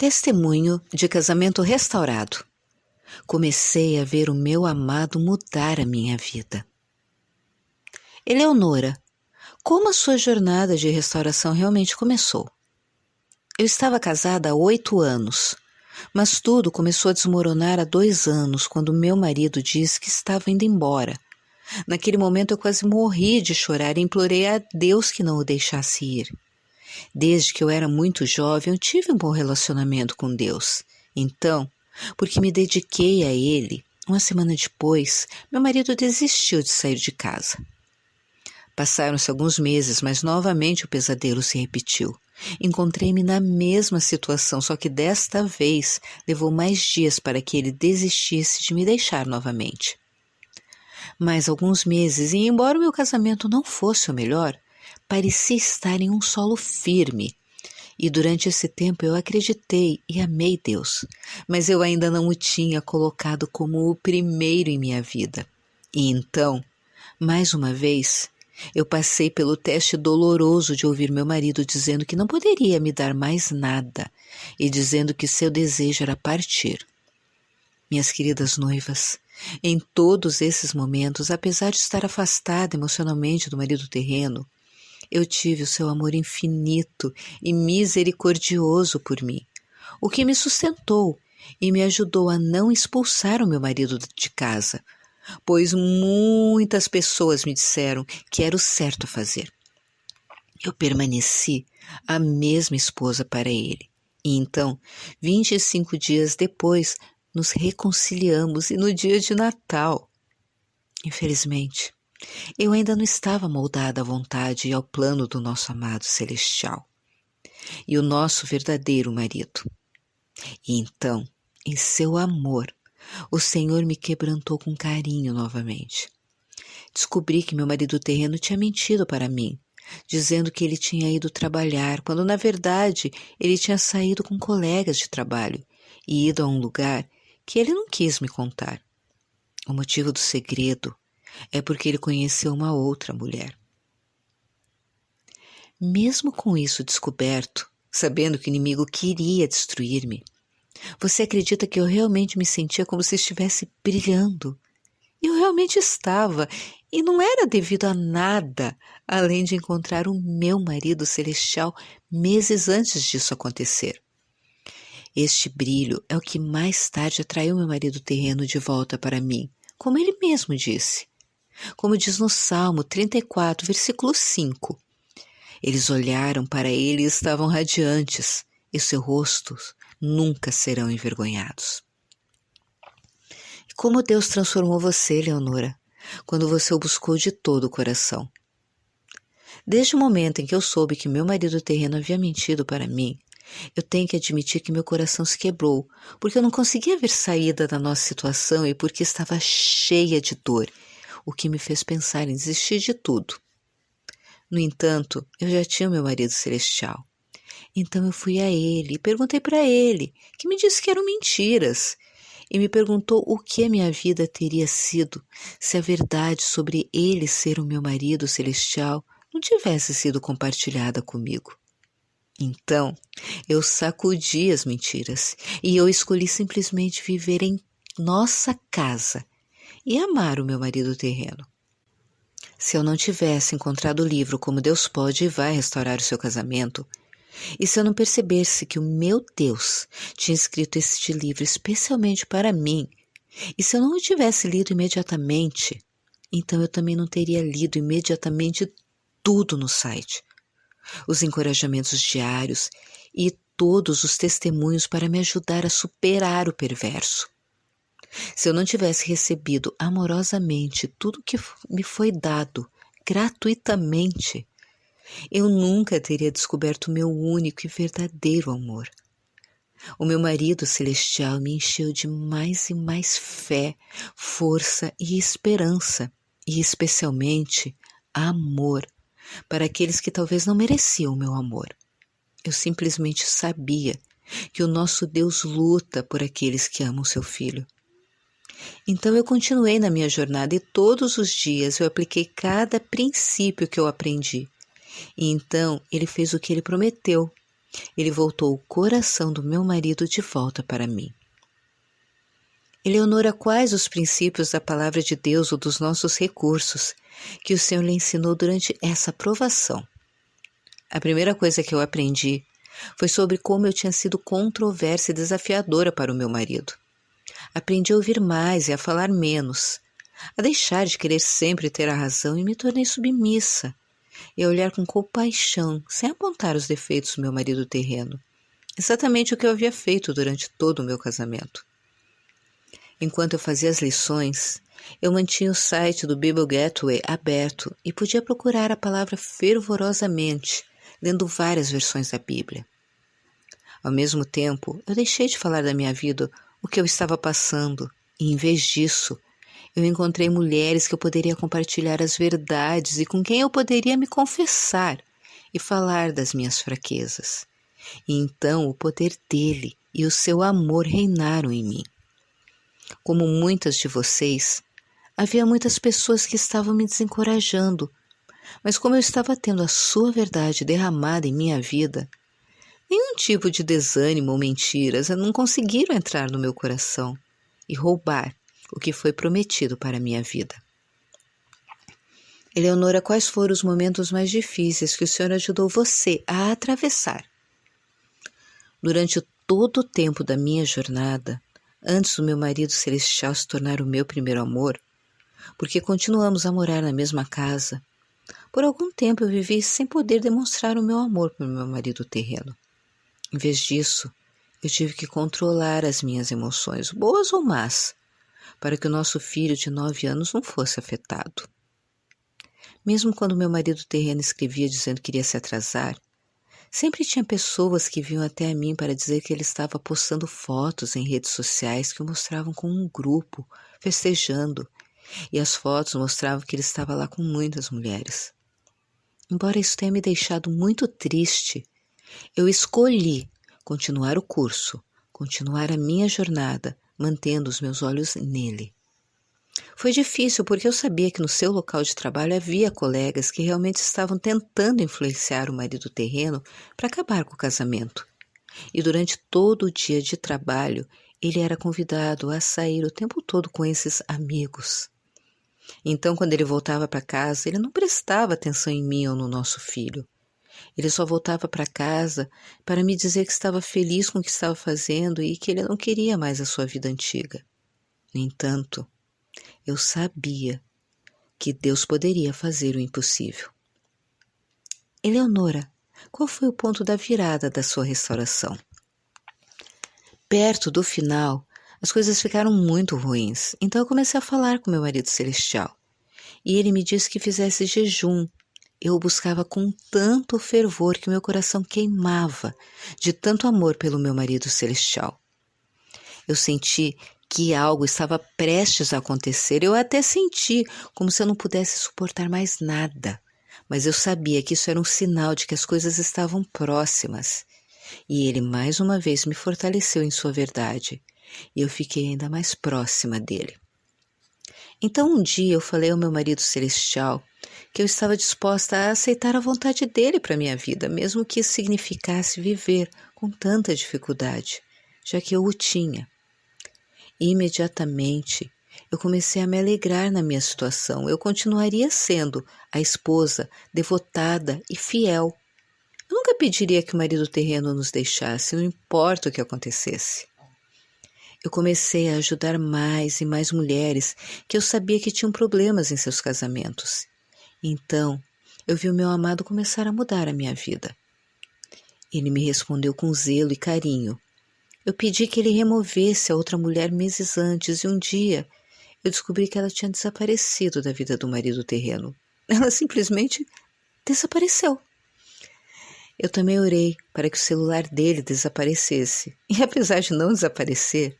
Testemunho de casamento restaurado. Comecei a ver o meu amado mudar a minha vida. Eleonora, como a sua jornada de restauração realmente começou? Eu estava casada há 8 anos, mas tudo começou a desmoronar há 2 anos, quando meu marido disse que estava indo embora. Naquele momento eu quase morri de chorar e implorei a Deus que não o deixasse ir. Desde que eu era muito jovem, eu tive um bom relacionamento com Deus. Então, porque me dediquei a Ele, uma semana depois, meu marido desistiu de sair de casa. Passaram-se alguns meses, mas novamente o pesadelo se repetiu. Encontrei-me na mesma situação, só que desta vez levou mais dias para que ele desistisse de me deixar novamente. Mais alguns meses, e embora o meu casamento não fosse o melhor, parecia estar em um solo firme. E durante esse tempo eu acreditei e amei Deus, mas eu ainda não o tinha colocado como o primeiro em minha vida. E então, mais uma vez, eu passei pelo teste doloroso de ouvir meu marido dizendo que não poderia me dar mais nada e dizendo que seu desejo era partir. Minhas queridas noivas, em todos esses momentos, apesar de estar afastada emocionalmente do marido terreno, eu tive o seu amor infinito e misericordioso por mim, o que me sustentou e me ajudou a não expulsar o meu marido de casa, pois muitas pessoas me disseram que era o certo a fazer. Eu permaneci a mesma esposa para ele. E então, 25 dias depois, nos reconciliamos e no dia de Natal. Infelizmente, eu ainda não estava moldada à vontade e ao plano do nosso amado celestial e o nosso verdadeiro marido. E então, em seu amor, o Senhor me quebrantou com carinho novamente. Descobri que meu marido terreno tinha mentido para mim, dizendo que ele tinha ido trabalhar, quando na verdade ele tinha saído com colegas de trabalho e ido a um lugar que ele não quis me contar. O motivo do segredo é porque ele conheceu uma outra mulher. Mesmo com isso descoberto, sabendo que o inimigo queria destruir-me, você acredita que eu realmente me sentia como se estivesse brilhando? Eu realmente estava, e não era devido a nada, além de encontrar o meu marido celestial meses antes disso acontecer. Este brilho é o que mais tarde atraiu meu marido terreno de volta para mim, como ele mesmo disse. Como diz no Salmo 34, versículo 5. Eles olharam para ele e estavam radiantes, e seus rostos nunca serão envergonhados. E como Deus transformou você, Leonora, quando você o buscou de todo o coração. Desde o momento em que eu soube que meu marido terreno havia mentido para mim, eu tenho que admitir que meu coração se quebrou, porque eu não conseguia ver saída da nossa situação e porque estava cheia de dor, o que me fez pensar em desistir de tudo. No entanto, eu já tinha o meu marido celestial. Então eu fui a ele e perguntei para ele, que me disse que eram mentiras, e me perguntou o que a minha vida teria sido se a verdade sobre ele ser o meu marido celestial não tivesse sido compartilhada comigo. Então, eu sacudi as mentiras e eu escolhi simplesmente viver em nossa casa e amar o meu marido terreno. Se eu não tivesse encontrado o livro Como Deus Pode e Vai Restaurar o Seu Casamento, e se eu não percebesse que o meu Deus tinha escrito este livro especialmente para mim, e se eu não o tivesse lido imediatamente, então eu também não teria lido imediatamente tudo no site. Os encorajamentos diários e todos os testemunhos para me ajudar a superar o perverso. Se eu não tivesse recebido amorosamente tudo que me foi dado gratuitamente, eu nunca teria descoberto o meu único e verdadeiro amor. O meu marido celestial me encheu de mais e mais fé, força e esperança, e especialmente amor, para aqueles que talvez não mereciam o meu amor. Eu simplesmente sabia que o nosso Deus luta por aqueles que amam seu filho. Então eu continuei na minha jornada e todos os dias eu apliquei cada princípio que eu aprendi. E então ele fez o que ele prometeu. ele voltou o coração do meu marido de volta para mim. Eleonora, quais os princípios da palavra de Deus ou dos nossos recursos que o Senhor lhe ensinou durante essa provação? A primeira coisa que eu aprendi foi sobre como eu tinha sido controversa e desafiadora para o meu marido. Aprendi a ouvir mais e a falar menos, a deixar de querer sempre ter a razão e me tornei submissa, e a olhar com compaixão, sem apontar os defeitos do meu marido terreno. Exatamente o que eu havia feito durante todo o meu casamento. Enquanto eu fazia as lições, eu mantinha o site do Bible Gateway aberto e podia procurar a palavra fervorosamente, lendo várias versões da Bíblia. Ao mesmo tempo, eu deixei de falar da minha vida, o que eu estava passando, e em vez disso, eu encontrei mulheres que eu poderia compartilhar as verdades e com quem eu poderia me confessar e falar das minhas fraquezas. E então o poder dele e o seu amor reinaram em mim. Como muitas de vocês, havia muitas pessoas que estavam me desencorajando, mas como eu estava tendo a sua verdade derramada em minha vida, nenhum tipo de desânimo ou mentiras não conseguiram entrar no meu coração e roubar o que foi prometido para a minha vida. Eleonora, quais foram os momentos mais difíceis que o Senhor ajudou você a atravessar? Durante todo o tempo da minha jornada, antes do meu marido celestial se tornar o meu primeiro amor, porque continuamos a morar na mesma casa, por algum tempo eu vivi sem poder demonstrar o meu amor pelo meu marido terreno. Em vez disso, eu tive que controlar as minhas emoções, boas ou más, para que o nosso filho de 9 anos não fosse afetado. Mesmo quando meu marido terreno escrevia dizendo que iria se atrasar, sempre tinha pessoas que vinham até a mim para dizer que ele estava postando fotos em redes sociais que o mostravam com um grupo, festejando, e as fotos mostravam que ele estava lá com muitas mulheres. Embora isso tenha me deixado muito triste, eu escolhi continuar o curso, continuar a minha jornada, mantendo os meus olhos nele. Foi difícil porque eu sabia que no seu local de trabalho havia colegas que realmente estavam tentando influenciar o marido terreno para acabar com o casamento. E durante todo o dia de trabalho, ele era convidado a sair o tempo todo com esses amigos. Então, quando ele voltava para casa, ele não prestava atenção em mim ou no nosso filho. Ele só voltava para casa para me dizer que estava feliz com o que estava fazendo e que ele não queria mais a sua vida antiga. No entanto, eu sabia que Deus poderia fazer o impossível. Eleonora, qual foi o ponto da virada da sua restauração? Perto do final, as coisas ficaram muito ruins, então eu comecei a falar com meu marido celestial. E ele me disse que fizesse jejum. Eu o buscava com tanto fervor que meu coração queimava de tanto amor pelo meu marido celestial. Eu senti que algo estava prestes a acontecer. Eu até senti como se eu não pudesse suportar mais nada. Mas eu sabia que isso era um sinal de que as coisas estavam próximas. E ele mais uma vez me fortaleceu em sua verdade. E eu fiquei ainda mais próxima dele. Então um dia eu falei ao meu marido celestial que eu estava disposta a aceitar a vontade dele para a minha vida, mesmo que isso significasse viver com tanta dificuldade, já que eu o tinha. Imediatamente, eu comecei a me alegrar na minha situação. Eu continuaria sendo a esposa devotada e fiel. Eu nunca pediria que o marido terreno nos deixasse, não importa o que acontecesse. Eu comecei a ajudar mais e mais mulheres que eu sabia que tinham problemas em seus casamentos. Então, eu vi o meu amado começar a mudar a minha vida. Ele me respondeu com zelo e carinho. Eu pedi que ele removesse a outra mulher meses antes e um dia eu descobri que ela tinha desaparecido da vida do marido terreno. Ela simplesmente desapareceu. Eu também orei para que o celular dele desaparecesse. E apesar de não desaparecer,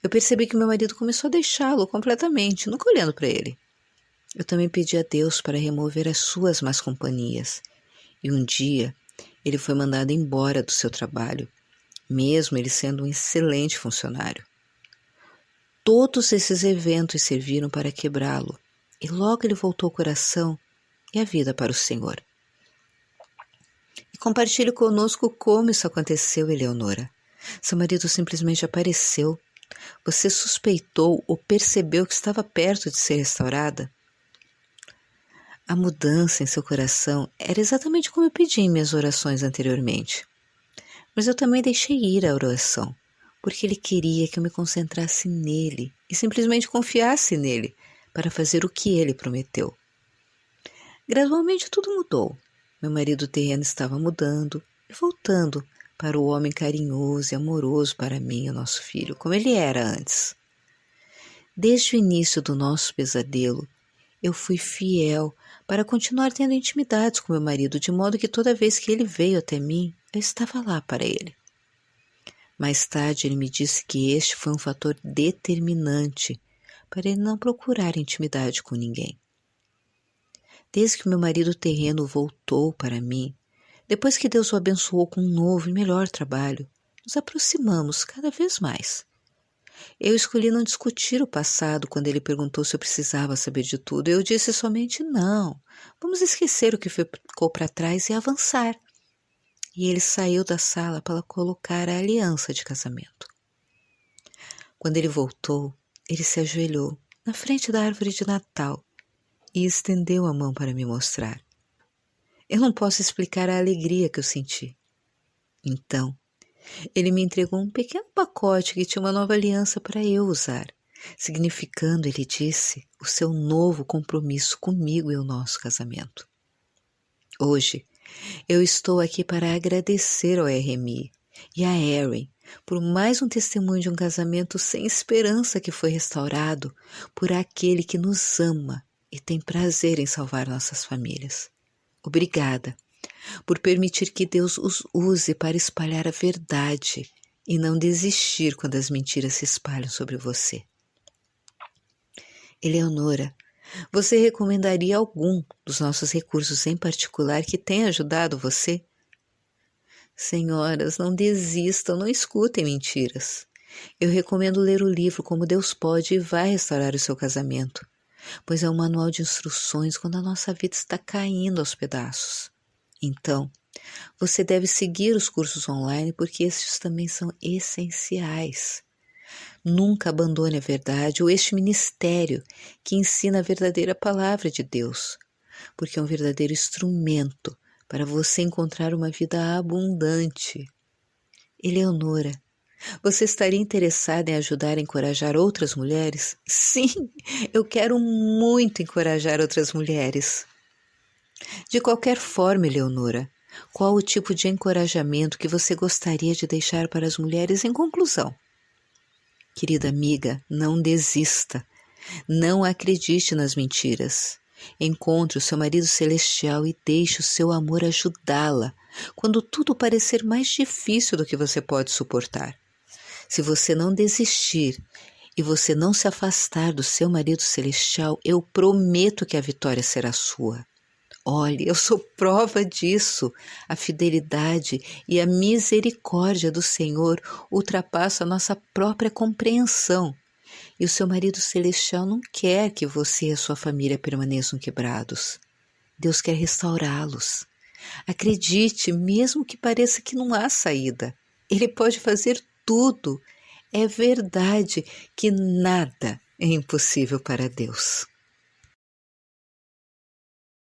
eu percebi que meu marido começou a deixá-lo completamente, nunca olhando para ele. Eu também pedi a Deus para remover as suas más companhias. E um dia, ele foi mandado embora do seu trabalho, mesmo ele sendo um excelente funcionário. Todos esses eventos serviram para quebrá-lo, e logo ele voltou o coração e a vida para o Senhor. E Compartilhe conosco como isso aconteceu, Eleonora. Seu marido simplesmente apareceu. Você suspeitou ou percebeu que estava perto de ser restaurada? A mudança em seu coração era exatamente como eu pedi em minhas orações anteriormente. Mas eu também deixei ir a oração, porque ele queria que eu me concentrasse nele e simplesmente confiasse nele para fazer o que ele prometeu. Gradualmente tudo mudou. Meu marido terreno estava mudando e voltando para o homem carinhoso e amoroso para mim e o nosso filho, como ele era antes. Desde o início do nosso pesadelo, eu fui fiel para continuar tendo intimidades com meu marido, de modo que toda vez que ele veio até mim, eu estava lá para ele. Mais tarde, ele me disse que este foi um fator determinante para ele não procurar intimidade com ninguém. Desde que meu marido terreno voltou para mim, depois que Deus o abençoou com um novo e melhor trabalho, nos aproximamos cada vez mais. Eu escolhi não discutir o passado quando ele perguntou se eu precisava saber de tudo. Eu disse somente não, vamos esquecer o que ficou para trás e avançar. E ele saiu da sala para colocar a aliança de casamento. Quando ele voltou, ele se ajoelhou na frente da árvore de Natal e estendeu a mão para me mostrar. Eu não posso explicar a alegria que eu senti. Então, ele me entregou um pequeno pacote que tinha uma nova aliança para eu usar, significando, ele disse, o seu novo compromisso comigo e o nosso casamento. Hoje, eu estou aqui para agradecer ao RMI e a Erin por mais um testemunho de um casamento sem esperança que foi restaurado por aquele que nos ama e tem prazer em salvar nossas famílias. Obrigada por permitir que Deus os use para espalhar a verdade e não desistir quando as mentiras se espalham sobre você. Eleonora, você recomendaria algum dos nossos recursos em particular que tenha ajudado você? Senhoras, não desistam, não escutem mentiras. Eu recomendo ler o livro Como Deus Pode e Vai Restaurar o Seu Casamento, pois é um manual de instruções quando a nossa vida está caindo aos pedaços. Então, você deve seguir os cursos online porque estes também são essenciais. Nunca abandone a verdade ou este ministério que ensina a verdadeira palavra de Deus, porque é um verdadeiro instrumento para você encontrar uma vida abundante. Eleonora, você estaria interessada em ajudar a encorajar outras mulheres? Sim, eu quero muito encorajar outras mulheres. De qualquer forma, Eleonora, qual o tipo de encorajamento que você gostaria de deixar para as mulheres em conclusão? Querida amiga, não desista. Não acredite nas mentiras. Encontre o seu marido celestial e deixe o seu amor ajudá-la quando tudo parecer mais difícil do que você pode suportar. Se você não desistir e você não se afastar do seu marido celestial, eu prometo que a vitória será sua. Olhe, eu sou prova disso. A fidelidade e a misericórdia do Senhor ultrapassam a nossa própria compreensão. E o seu marido celestial não quer que você e a sua família permaneçam quebrados. Deus quer restaurá-los. Acredite, mesmo que pareça que não há saída. Ele pode fazer tudo. É verdade que nada é impossível para Deus.